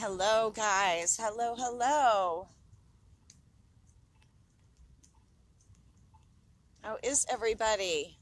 Hello, guys. Hello, hello. How is everybody?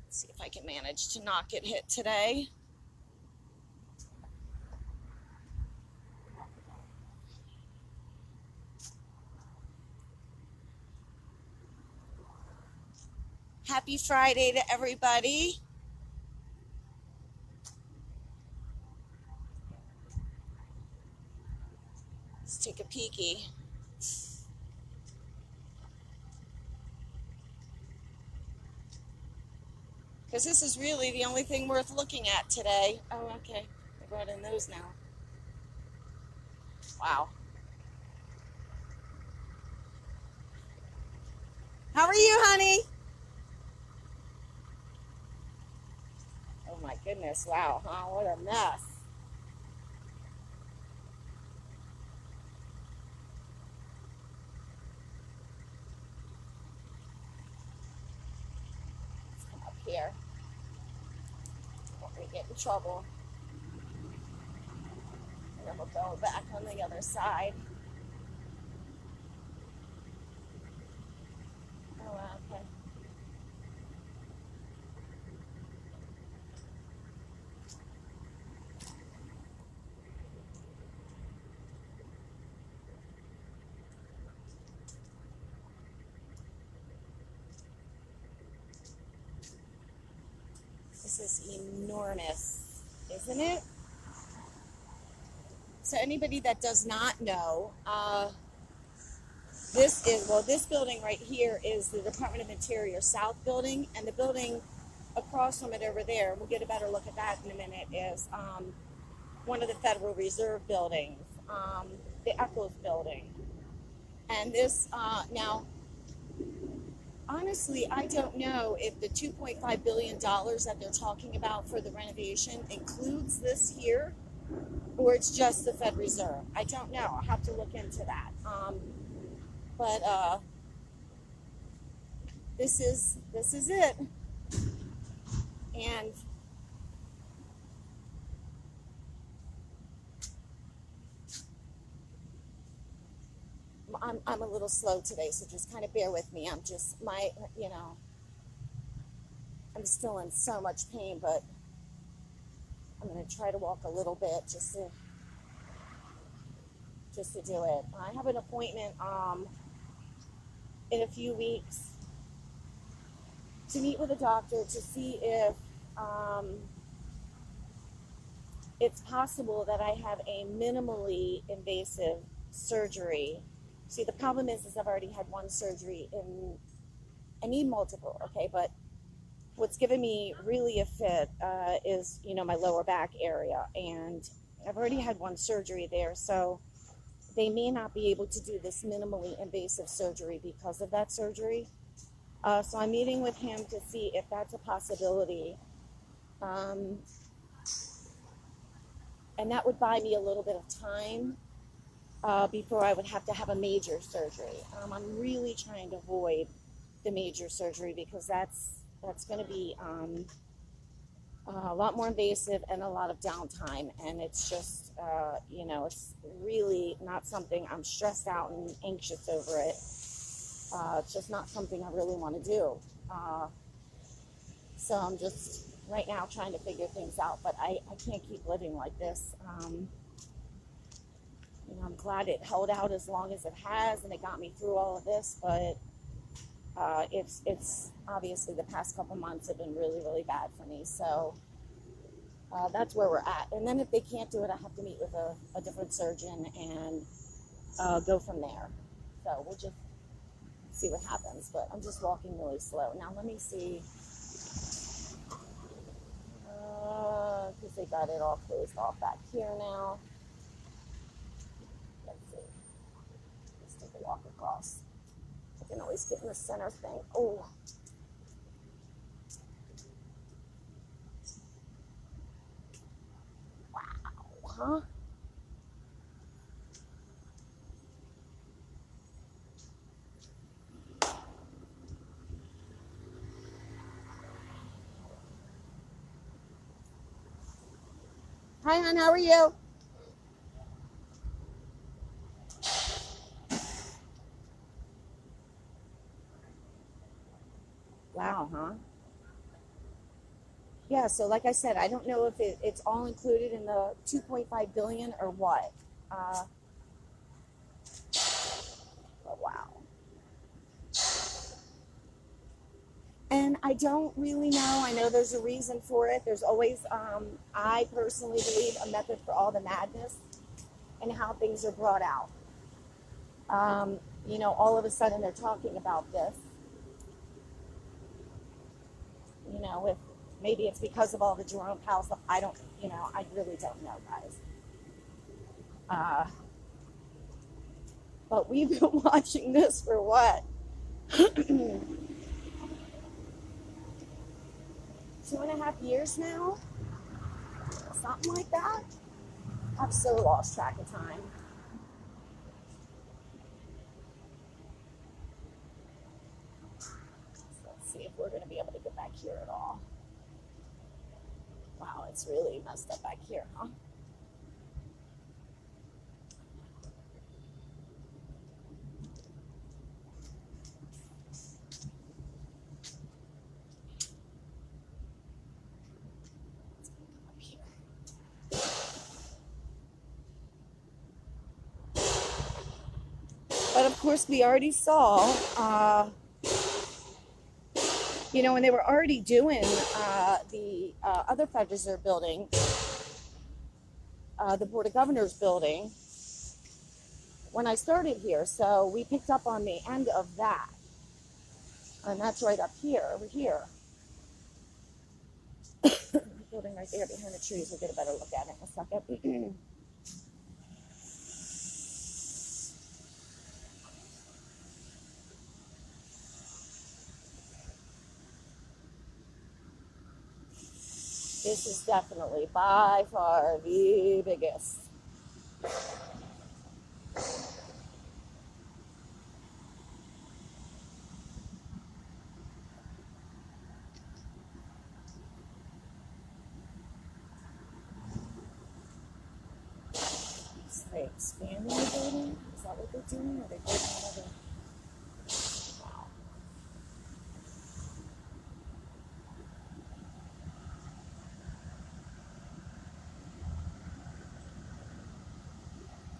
Let's see if I can manage to not get hit today. Happy Friday to everybody. Let's take a peeky. Because this is really the only thing worth looking at today. Oh, okay. I brought in those now. Wow. How are you, honey? Oh, my goodness. Wow. Huh? What a mess. Let's come up here. Don't we get in trouble. And then we'll go back on the other side. Oh, okay. This is enormous, isn't it? So anybody that does not know, this building right here is the Department of Interior South building, and the building across from it over there, we'll get a better look at that in a minute, is one of the Federal Reserve buildings, the Eccles building. And this, now, honestly, I don't know if the $2.5 billion that they're talking about for the renovation includes this here, or it's just the Fed Reserve. I don't know. I'll have to look into that. But this is it. And I'm a little slow today, so just kind of bear with me. I'm just I'm still in so much pain, but I'm going to try to walk a little bit just to do it. I have an appointment in a few weeks to meet with a doctor to see if it's possible that I have a minimally invasive surgery. See, the problem is I've already had one surgery, and I need multiple, okay? But what's given me really a fit is, my lower back area, and I've already had one surgery there, so they may not be able to do this minimally invasive surgery because of that surgery. So I'm meeting with him to see if that's a possibility. And that would buy me a little bit of time before I would have to have a major surgery. I'm really trying to avoid the major surgery because that's going to be a lot more invasive and a lot of downtime. And it's just, it's really not something. I'm stressed out and anxious over it. It's just not something I really want to do. So I'm just right now trying to figure things out, but I can't keep living like this. I'm glad it held out as long as it has, and it got me through all of this, but it's obviously the past couple months have been really, really bad for me. So that's where we're at. And then if they can't do it, I have to meet with a different surgeon and go from there. So we'll just see what happens, but I'm just walking really slow. Now let me see, because they got it all closed off back here now. Let's see. Let's take a walk across. I can always get in the center thing. Oh. Wow, huh? Hi, hon. How are you? Wow, huh? Yeah, so like I said, I don't know if it's all included in the 2.5 billion or what. Uh, but wow. And I don't really know. I know there's a reason for it. There's always, I personally believe, a method for all the madness and how things are brought out. All of a sudden they're talking about this. If maybe it's because of all the Jerome Powell stuff. I don't, I really don't know, guys. Uh, but we've been watching this for what? 2.5 years now? Something like that? I've so lost track of time. Let's see if we're going to be able to get back here at all. Wow, it's really messed up back here, huh? But of course, we already saw, when they were already doing the other Fed Reserve building, the Board of Governors building, when I started here. So we picked up on the end of that. And that's right up here, over here. Building right there behind the trees. We'll get a better look at it in a second. This is definitely by far the biggest. Are they expanding the building? Is that what they're doing? Or are they building another? Wow.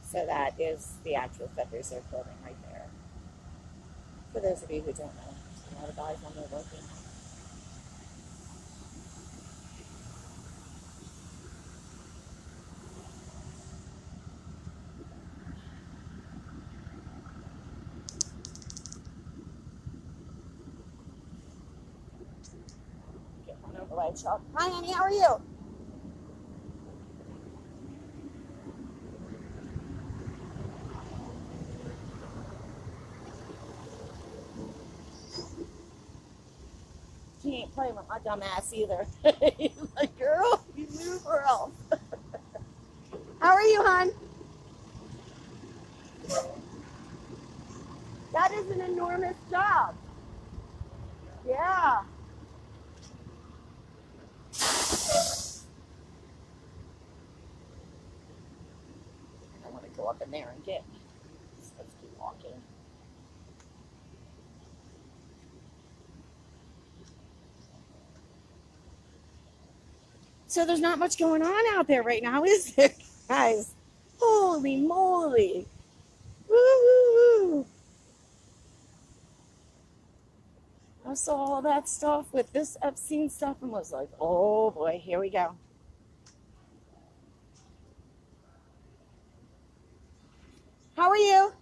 So that is the actual Fed Reserve building right there. For those of you who don't know, there's a lot of guys on there working. Get one over by Chuck. Hi, honey. How are you? He ain't playing with my dumb ass either. He's like, girl, you move or else. How are you, hon? That is an enormous job. Yeah. I want to go up in there and get. Let's keep walking. So there's not much going on out there right now, is there, guys? Holy moly. Woo-hoo-hoo. I saw all that stuff with this Epstein stuff and was like, oh boy, here we go. How are you?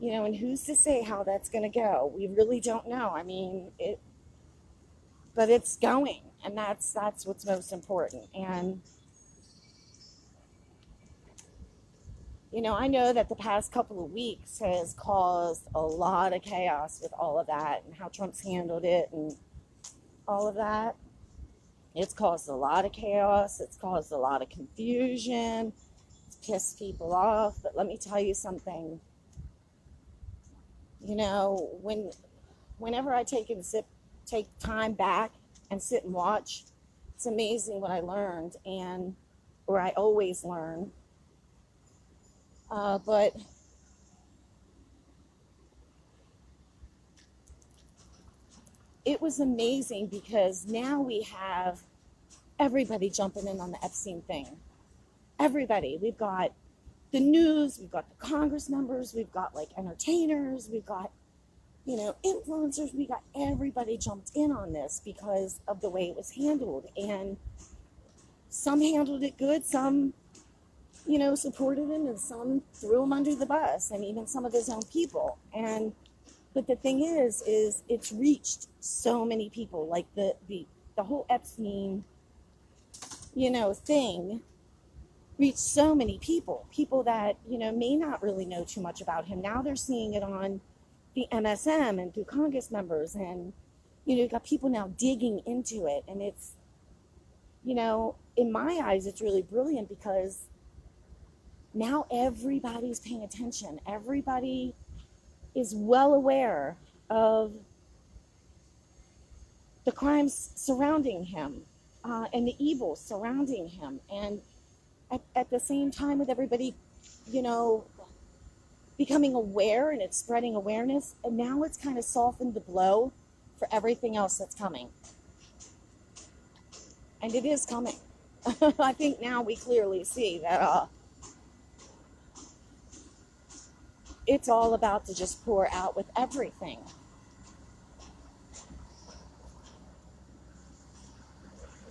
And who's to say how that's going to go? We really don't know. I mean, but it's going, and that's what's most important. And I know that the past couple of weeks has caused a lot of chaos with all of that and how Trump's handled it and all of that. It's caused a lot of chaos. It's caused a lot of confusion. It's pissed people off. But let me tell you something. When whenever I take time back and sit and watch, it's amazing what I learned, or I always learn. But it was amazing because now we have everybody jumping in on the Epstein thing. Everybody. We've got the news, we've got the Congress members, we've got like entertainers, we've got, influencers, we got everybody jumped in on this because of the way it was handled. And some handled it good, some, supported him, and some threw him under the bus, and even some of his own people. But the thing is it's reached so many people. Like the whole Epstein, thing reached so many people that, may not really know too much about him. Now they're seeing it on the MSM and through Congress members, and, you've got people now digging into it. And it's, in my eyes, it's really brilliant because now everybody's paying attention. Everybody is well aware of the crimes surrounding him, and the evil surrounding him. And at the same time, with everybody, becoming aware, and it's spreading awareness, and now it's kind of softened the blow for everything else that's coming. And it is coming. I think now we clearly see that it's all about to just pour out with everything.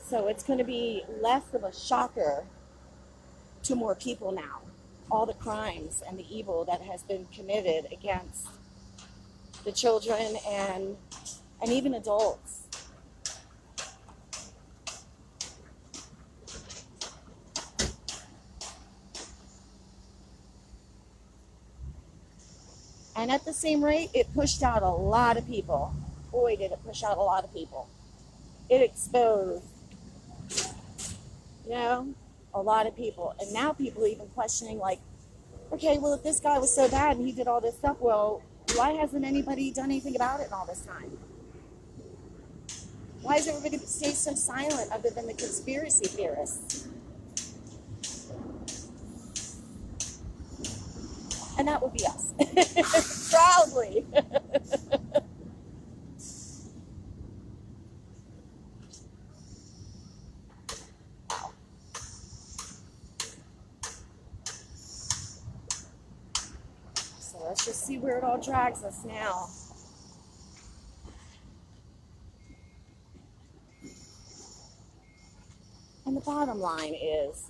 So it's going to be less of a shocker to more people now. All the crimes and the evil that has been committed against the children and even adults. And at the same rate, it pushed out a lot of people. Boy, did it push out a lot of people. It exposed, a lot of people. And now people are even questioning, like, okay, well, if this guy was so bad and he did all this stuff, well, why hasn't anybody done anything about it in all this time? Why does everybody stay so silent other than the conspiracy theorists? And that would be us. Proudly. So let's just see where it all drags us now. And the bottom line is,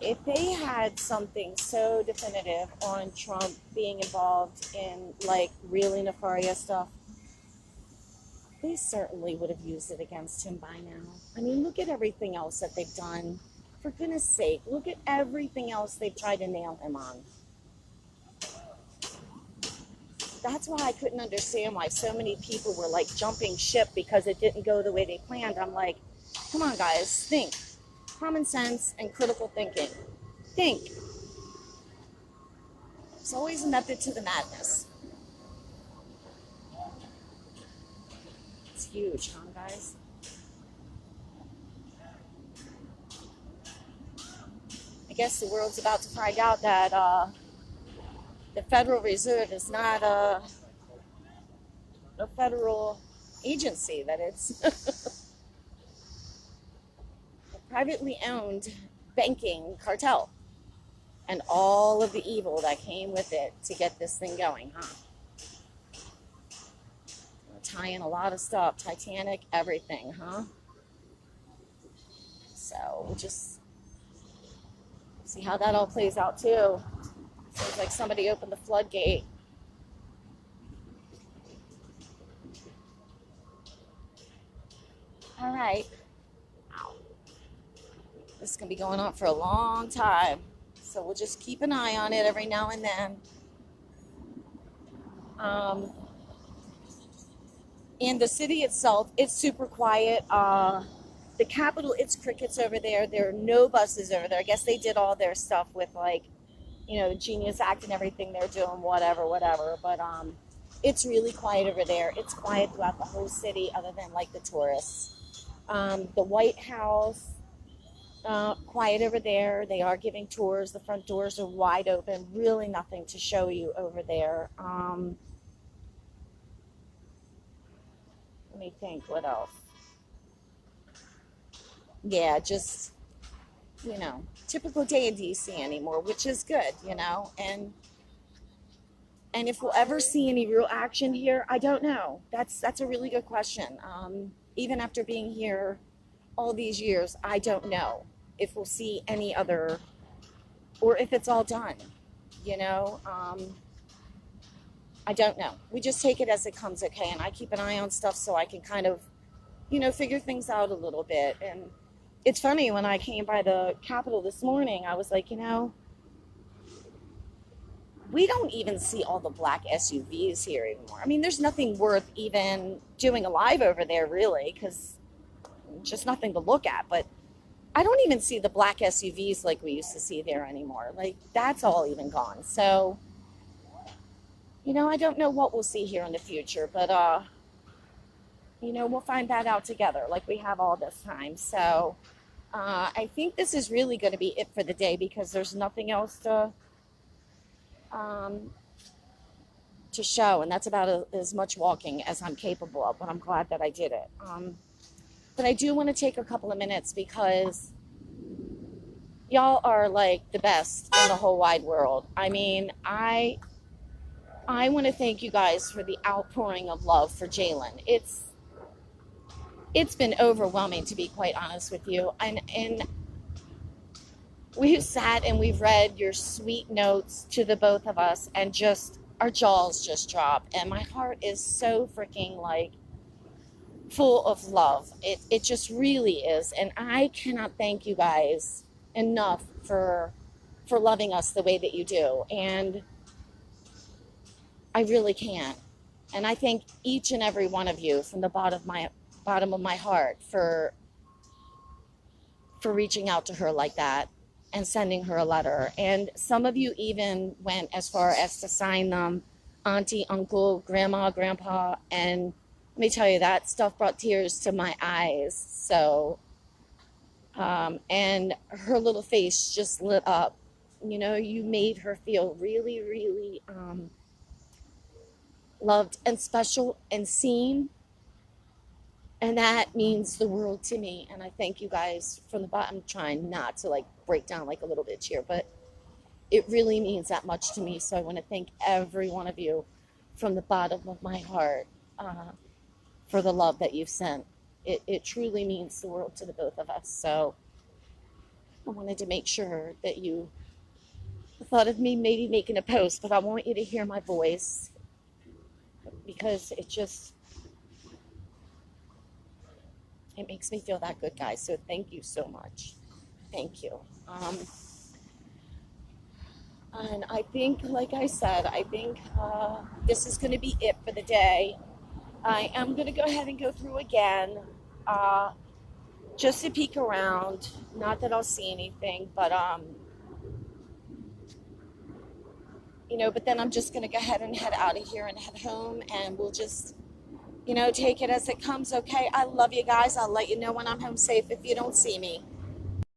if they had something so definitive on Trump being involved in, like, really nefarious stuff, they certainly would have used it against him by now. I mean, look at everything else that they've done. For goodness sake, look at everything else they've tried to nail him on. That's why I couldn't understand why so many people were, like, jumping ship because it didn't go the way they planned. I'm like, come on, guys, think. Common sense and critical thinking. Think. There's always a method to the madness. It's huge, huh, guys? I guess the world's about to find out that the Federal Reserve is not a federal agency, that it's privately owned banking cartel, and all of the evil that came with it to get this thing going, huh? Tie in a lot of stuff, Titanic, everything, huh? So we'll just see how that all plays out too. Seems like somebody opened the floodgate. All right. This is going to be going on for a long time. So we'll just keep an eye on it every now and then. And the city itself, it's super quiet. The Capitol, it's crickets over there. There are no buses over there. I guess they did all their stuff with, like, you know, the Genius Act and everything they're doing, whatever. But it's really quiet over there. It's quiet throughout the whole city, other than like the tourists. The White House, quiet over there. They are giving tours. The front doors are wide open. Really nothing to show you over there. Let me think. What else? Yeah, just, you know, typical day in DC anymore, which is good, you know. And if we'll ever see any real action here, I don't know. That's a really good question. Even after being here all these years, I don't know if we'll see any other, or if it's all done, you know. I don't know. We just take it as it comes, okay? And I keep an eye on stuff so I can kind of, you know, figure things out a little bit. And it's funny, when I came by the Capitol this morning, I was like, you know, we don't even see all the black SUVs here anymore. I mean, there's nothing worth even doing a live over there, really, because just nothing to look at. But I don't even see the black SUVs like we used to see there anymore. Like, that's all even gone. So, you know, I don't know what we'll see here in the future, but, you know, we'll find that out together like we have all this time. So, I think this is really going to be it for the day, because there's nothing else to show, and that's about as much walking as I'm capable of, but I'm glad that I did it. But I do want to take a couple of minutes, because y'all are like the best in the whole wide world. I mean, I want to thank you guys for the outpouring of love for Jalen. It's been overwhelming, to be quite honest with you. And we've sat and we've read your sweet notes to the both of us, and just our jaws just drop, and my heart is so freaking like full of love. It just really is, and I cannot thank you guys enough for loving us the way that you do, and I really can't. And I thank each and every one of you from the bottom of my heart for reaching out to her like that and sending her a letter. And some of you even went as far as to sign them auntie, uncle, grandma, grandpa, and let me tell you, that stuff brought tears to my eyes. So and her little face just lit up. You know, you made her feel really, really loved and special and seen. And that means the world to me. And I thank you guys from the bottom. I'm trying not to like break down like a little bitch here, but it really means that much to me. So I want to thank every one of you from the bottom of my heart for the love that you've sent. It truly means the world to the both of us. So I wanted to make sure that you thought of me maybe making a post, but I want you to hear my voice, because it makes me feel that good, guys. So thank you so much. Thank you. And I think, like I said, I think this is going to be it for the day. I am going to go ahead and go through again, just to peek around. Not that I'll see anything, but you know, but then I'm just going to go ahead and head out of here and head home, and we'll just, you know, take it as it comes, okay? I love you guys. I'll let you know when I'm home safe if you don't see me.